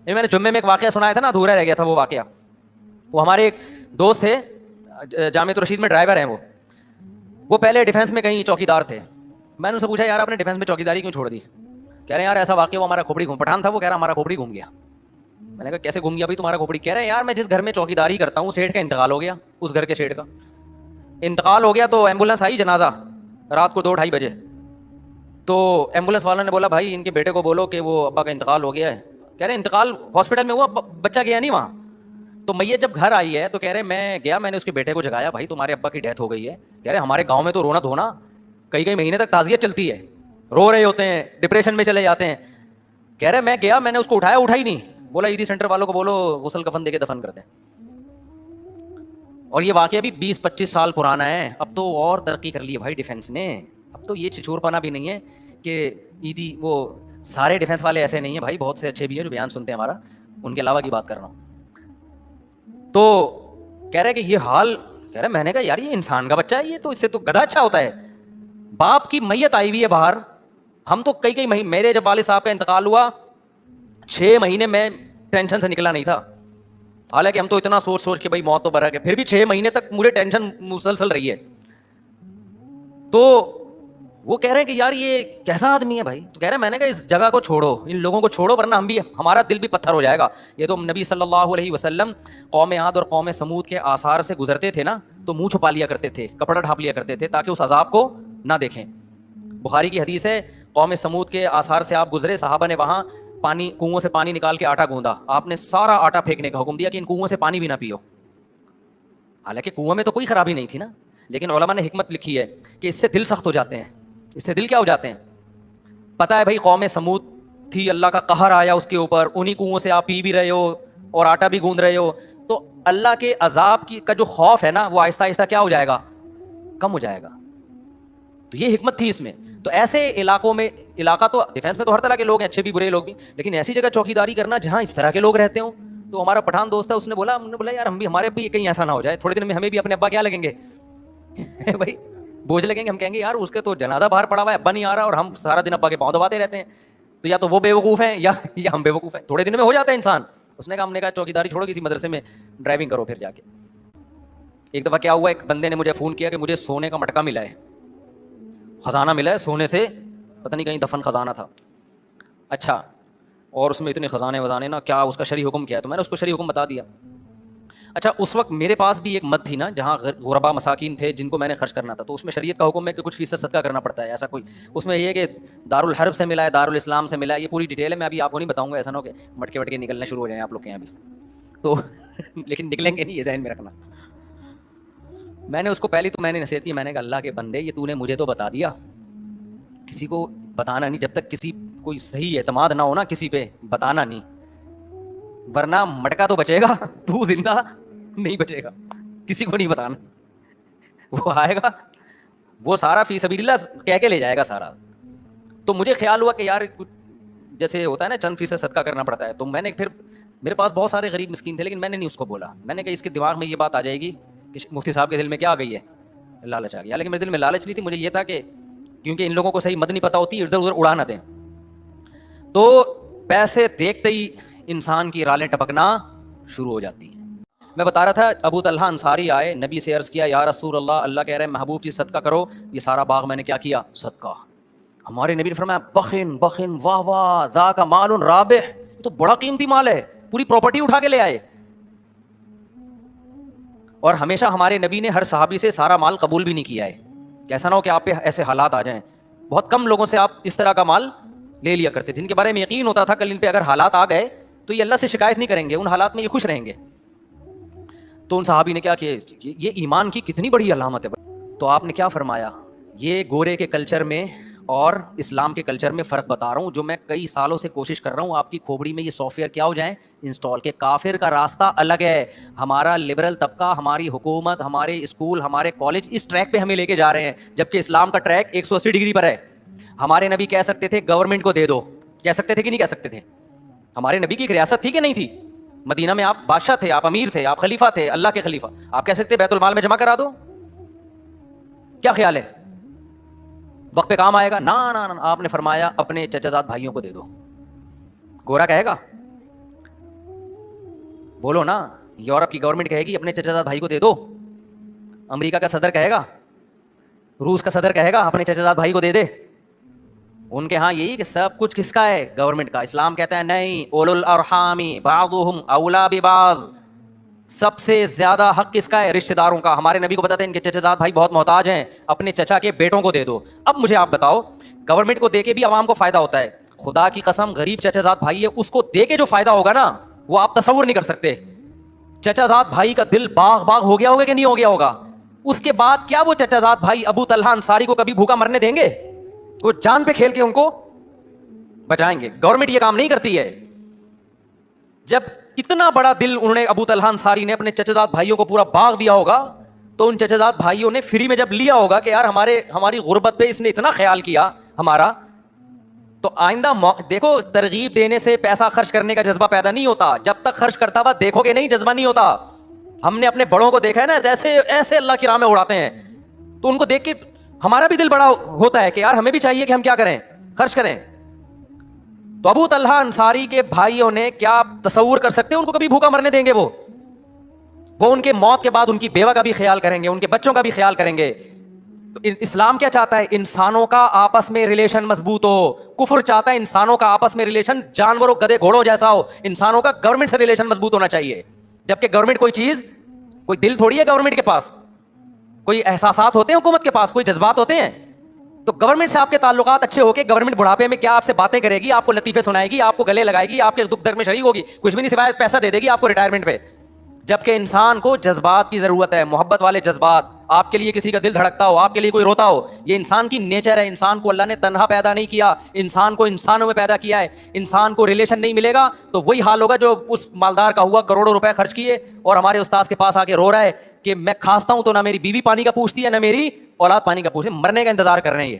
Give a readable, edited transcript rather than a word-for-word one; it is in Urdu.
یہ میں نے جمعے میں ایک واقعہ سنایا تھا نا, ادھورا رہ گیا تھا وہ واقعہ. وہ ہمارے ایک دوست تھے, جامعۃ الرشید میں ڈرائیور ہیں وہ پہلے ڈیفینس میں کہیں چوکیدار تھے. میں نے ان سے پوچھا یار آپ نے ڈیفینس میں چوکیداری کیوں چھوڑ دی؟ کہہ رہے ہیں یار ایسا واقعہ, وہ ہمارا کھوپڑی پٹھان تھا, وہ کہہ رہا ہمارا کھوپڑی گھوم گیا. میں نے کہا کیسے گھوم گیا بھائی تمہارا کھوپڑی؟ کہہ رہے ہیں یار میں جس گھر میں چوکیداری کرتا ہوں سیٹھ کا انتقال ہو گیا, اس گھر کے سیٹھ کا انتقال ہو گیا, تو ایمبولینس آئی جنازہ رات کو 2-2:30 بجے. تو ایمبولینس والوں نے بولا بھائی ان کے بیٹے کو بولو کہ وہ ابا کا انتقال ہو گیا ہے. کہہ رہے انتقال ہاسپٹل میں ہوا, بچہ گیا نہیں وہاں. تو میت جب گھر آئی ہے تو کہہ رہے میں گیا, میں نے اس کے بیٹے کو جگایا, بھائی تمہارے ابا کی ڈیتھ ہو گئی ہے. کہہ رہے ہمارے گاؤں میں تو رونا دھونا کئی مہینے تک تعزیت چلتی ہے, رو رہے ہوتے ہیں, ڈپریشن میں چلے جاتے ہیں. کہہ رہے میں گیا, میں نے اس کو اٹھایا, اٹھا ہی نہیں. بولا عیدی سینٹر والوں کو بولو غسل کفن دے کے دفن کر دیں. اور یہ واقعہ بھی 20-25 سال پرانا ہے. اب تو اور ترقی کر لی ہے بھائی ڈیفینس نے, اب تو یہ چھچور پنا بھی نہیں ہے کہ عیدی وہ سارے ڈیفینس والے ایسے نہیں ہیں بھائی, بہت سے اچھے بھی ہیں جو بیان سنتے ہیں ہمارا, ان کے علاوہ کی بات کر رہا ہوں. تو کہہ رہے کہ یہ حال, کہہ رہے میں نے کہا یار یہ انسان کا بچہ ہے, یہ تو اس سے تو گدھا اچھا ہوتا ہے. باپ کی میت آئی ہوئی ہے باہر, ہم تو کئی مہینے, میرے جب والد صاحب کا انتقال ہوا 6 مہینے میں ٹینشن سے نکلا نہیں تھا. حالانکہ ہم تو اتنا سوچ کے بھائی موت تو برا ہے, پھر بھی 6 مہینے تک مجھے ٹینشن مسلسل رہی ہے. تو وہ کہہ رہے ہیں کہ یار یہ کیسا آدمی ہے بھائی؟ تو کہہ رہے ہیں میں نے کہا اس جگہ کو چھوڑو, ان لوگوں کو چھوڑو, ورنہ ہم بھی, ہمارا دل بھی پتھر ہو جائے گا. یہ تو نبی صلی اللہ علیہ وسلم قوم عاد اور قوم سمود کے آثار سے گزرتے تھے نا, تو منہ چھپا لیا کرتے تھے, کپڑا ڈھانپ لیا کرتے تھے تاکہ اس عذاب کو نہ دیکھیں. بخاری کی حدیث ہے, قوم سمود کے آثار سے آپ گزرے, صحابہ نے وہاں پانی, کنووں سے پانی نکال کے آٹا گوندا, آپ نے سارا آٹا پھینکنے کا حکم دیا کہ ان کنووں سے پانی بھی نہ پیو. حالانکہ کنویں میں تو کوئی خرابی نہیں تھی نا, لیکن علماء نے حکمت لکھی ہے کہ اس سے دل سخت ہو جاتے ہیں, اس سے دل کیا ہو جاتے ہیں. پتہ ہے بھائی قوم سمود تھی, اللہ کا قہر آیا اس کے اوپر, انہی کنووں سے آپ پی بھی رہے ہو اور آٹا بھی گوند رہے ہو, تو اللہ کے عذاب کی کا جو خوف ہے نا وہ آہستہ آہستہ کیا ہو جائے گا, کم ہو جائے گا. تو یہ حکمت تھی اس میں. تو ایسے علاقوں میں, علاقہ تو ڈیفینس میں تو ہر طرح کے لوگ ہیں, اچھے بھی برے لوگ بھی, لیکن ایسی جگہ چوکیداری کرنا جہاں اس طرح کے لوگ رہتے ہوں. تو ہمارا پٹھان دوست ہے, اس نے بولا یار ہم بھی, ہمارے بھی کہیں ایسا نہ ہو جائے, تھوڑے دن میں ہمیں بھی اپنے ابا کیا لگیں گے بھائی, بوجھ لگیں گے. ہم کہیں گے یار اس کے تو جنازہ باہر پڑا ہوا ہے, ابا نہیں آ رہا, اور ہم سارا دن ابا کے پاؤں دباتے رہتے ہیں. تو یا تو وہ بے وقوف ہیں یا ہم بے وقوف ہیں, تھوڑے دن میں ہو جاتا ہے انسان. اس نے کہا, ہم نے کہا چوکیداری چھوڑو, کسی مدرسے میں ڈرائیونگ کرو پھر جا کے. ایک دفعہ کیا ہوا, ایک بندے نے مجھے فون کیا کہ مجھے سونے کا مٹکا ملا ہے, خزانہ ملا ہے سونے سے, پتہ نہیں کہیں دفن خزانہ تھا. اچھا, اور اس میں اتنے خزانے وزانے نا, کیا اس کا شرعی حکم کیا ہے؟ تو میں نے اس کو شرعی حکم بتا دیا. اچھا, اس وقت میرے پاس بھی ایک مد تھی نا جہاں غربا مساکین تھے جن کو میں نے خرچ کرنا تھا, تو اس میں شریعت کا حکم ہے کہ کچھ فیصد صدقہ کرنا پڑتا ہے. ایسا کوئی اس میں یہ ہے کہ دارالحرب سے ملا ہے, دارالاسلام سے ملا ہے, یہ پوری ڈیٹیل ہے, میں ابھی آپ کو نہیں بتاؤں گا, ایسا نہ ہو کہ مٹکے وٹکے نکلنے شروع ہو جائیں آپ لوگ کے یہاں بھی تو لیکن نکلیں گے نہیں, یہ ذہن میں رکھنا. میں نے اس کو پہلی تو میں نے نصیحت کی, میں نے کہا اللہ کے بندے یہ تو نے مجھے تو بتا دیا, کسی کو بتانا نہیں, جب تک کسی کوئی صحیح اعتماد نہ ہونا کسی پہ بتانا نہیں, ورنہ مٹکا تو بچے گا, تو زندہ نہیں بچے گا. کسی کو نہیں بتانا, وہ آئے گا وہ سارا فی سبیل اللہ کہہ کے لے جائے گا سارا. تو مجھے خیال ہوا کہ یار جیسے ہوتا ہے نا چند فیصد صدقہ کرنا پڑتا ہے, تو میں نے پھر, میرے پاس بہت سارے غریب مسکین تھے لیکن میں نے نہیں اس کو بولا. میں نے کہا اس کے دماغ میں یہ بات آ جائے گی کہ مفتی صاحب کے دل میں کیا آ گئی ہے, لالچ آ گیا. لیکن میرے دل میں لالچ نہیں تھی, مجھے یہ تھا کہ کیونکہ ان لوگوں کو صحیح مد نہیں پتہ ہوتی, ادھر ادھر اڑا نہ دیں. تو پیسے دیکھتے ہی انسان کی رالیں ٹپکنا شروع ہو جاتی ہیں. میں بتا رہا تھا, ابو طلحہ انصاری آئے, نبی سے عرض کیا یا رسول اللہ, اللہ کہہ رہے ہیں محبوب جی صدقہ کرو, یہ سارا باغ میں نے کیا کیا, صدقہ. ہمارے نبی نے فرمایا بخن بخن, واہ واہ, ذاک مال رابح, یہ تو بڑا قیمتی مال ہے, پوری پراپرٹی اٹھا کے لے آئے. اور ہمیشہ ہمارے نبی نے ہر صحابی سے سارا مال قبول بھی نہیں کیا ہے, کیسا نہ ہو کہ آپ پہ ایسے حالات آ جائیں. بہت کم لوگوں سے آپ اس طرح کا مال لے لیا کرتے تھے جن کے بارے میں یقین ہوتا تھا کل ان پہ اگر حالات آ گئے تو یہ اللہ سے شکایت نہیں کریں گے, ان حالات میں یہ خوش رہیں گے. تو ان صحابی نے کیا کہ یہ ایمان کی کتنی بڑی علامت ہے. تو آپ نے کیا فرمایا, یہ گورے کے کلچر میں اور اسلام کے کلچر میں فرق بتا رہا ہوں, جو میں کئی سالوں سے کوشش کر رہا ہوں آپ کی کھوپڑی میں یہ سافٹ ویئر کیا ہو جائیں انسٹال, کے کافر کا راستہ الگ ہے, ہمارا لبرل طبقہ, ہماری حکومت, ہمارے اسکول, ہمارے کالج اس ٹریک پہ ہمیں لے کے جا رہے ہیں, جبکہ اسلام کا ٹریک 180 ڈگری پر ہے. ہمارے نبی کہہ سکتے تھے گورنمنٹ کو دے دو, کہہ سکتے تھے کہ نہیں کہہ سکتے تھے؟ ہمارے نبی کی ایک ریاست تھی کہ نہیں تھی, مدینہ میں آپ بادشاہ تھے, آپ امیر تھے, آپ خلیفہ تھے, اللہ کے خلیفہ, آپ کہہ سکتے بیت المال میں جمع کرا دو. کیا خیال ہے, وقت پہ کام آئے گا؟ نا, آپ نے فرمایا اپنے چچا زاد بھائیوں کو دے دو. گورا کہے گا بولو نا, یورپ کی گورنمنٹ کہے گی اپنے چچا زاد بھائی کو دے دو, امریکہ کا صدر کہے گا, روس کا صدر کہے گا اپنے چچا زاد بھائی کو دے دے. ان کے ہاں یہی کہ سب کچھ کس کا ہے, گورنمنٹ کا. اسلام کہتا ہے نہیں, اولو الارحام بعضهم اولا ببعض, سب سے زیادہ حق کس کا ہے, رشتہ داروں کا. ہمارے نبی کو بتاتے ہیں ان کے چچا زاد بھائی بہت محتاج ہیں, اپنے چچا کے بیٹوں کو دے دو. اب مجھے آپ بتاؤ, گورنمنٹ کو دے کے بھی عوام کو فائدہ ہوتا ہے, خدا کی قسم غریب چچا زاد بھائی ہے, اس کو دے کے جو فائدہ ہوگا نا وہ آپ تصور نہیں کر سکتے. چچا زاد بھائی کا دل باغ باغ ہو گیا ہوگا کہ نہیں ہو گیا ہوگا. اس کے بعد کیا وہ چچا زاد بھائی ابو طلحہ انصاری کو کبھی بھوکا مرنے دیں گے؟ وہ جان پہ کھیل کے ان کو بچائیں گے. گورنمنٹ یہ کام نہیں کرتی ہے. جب اتنا بڑا دل انہوں نے ابو طلحہ انصاری نے اپنے چچا زاد بھائیوں کو پورا باغ دیا ہوگا, تو ان چچا زاد بھائیوں نے فری میں جب لیا ہوگا کہ یار ہماری غربت پہ اس نے اتنا خیال کیا ہمارا, تو آئندہ دیکھو ترغیب دینے سے پیسہ خرچ کرنے کا جذبہ پیدا نہیں ہوتا. جب تک خرچ کرتا ہوا دیکھو گے نہیں, جذبہ نہیں ہوتا. ہم نے اپنے بڑوں کو دیکھا ہے نا, جیسے ایسے اللہ کی راہ میں اڑاتے ہیں, تو ان کو دیکھ کے ہمارا بھی دل بڑا ہوتا ہے کہ یار ہمیں بھی چاہیے کہ ہم کیا کریں, خرچ کریں. تو ابو طلحہ انصاری کے بھائیوں نے, کیا آپ تصور کر سکتے ہیں ان کو کبھی بھوکا مرنے دیں گے؟ وہ ان کے موت کے بعد ان کی بیوہ کا بھی خیال کریں گے, ان کے بچوں کا بھی خیال کریں گے. تو اسلام کیا چاہتا ہے؟ انسانوں کا آپس میں ریلیشن مضبوط ہو. کفر چاہتا ہے انسانوں کا آپس میں ریلیشن جانوروں گدھے گھوڑوں جیسا ہو. انسانوں کا گورنمنٹ سے ریلیشن مضبوط ہونا چاہیے. جبکہ گورنمنٹ کوئی چیز, کوئی دل تھوڑی ہے گورنمنٹ کے پاس, کوئی احساسات ہوتے ہیں حکومت کے پاس, کوئی جذبات ہوتے ہیں. تو گورنمنٹ سے آپ کے تعلقات اچھے ہو کے گورنمنٹ بڑھاپے میں کیا آپ سے باتیں کرے گی, آپ کو لطیفے سنائے گی, آپ کو گلے لگائے گی, آپ کے دکھ درد میں شریک ہوگی, کچھ بھی نہیں سوائے پیسہ دے دے گی آپ کو ریٹائرمنٹ پہ. جبکہ انسان کو جذبات کی ضرورت ہے, محبت والے جذبات. آپ کے لیے کسی کا دل دھڑکتا ہو, آپ کے لیے کوئی روتا ہو, یہ انسان کی نیچر ہے. انسان کو اللہ نے تنہا پیدا نہیں کیا, انسان کو انسانوں میں پیدا کیا ہے. انسان کو ریلیشن نہیں ملے گا تو وہی حال ہوگا جو اس مالدار کا ہوا, کروڑوں روپے خرچ کیے اور ہمارے استاذ کے پاس آ کے رو رہا ہے کہ میں کھانستا ہوں تو نہ میری بیوی پانی کا پوچھتی ہے, نہ میری اولاد پانی کا پوچھتی ہے. مرنے کا انتظار کر رہے ہیں یہ.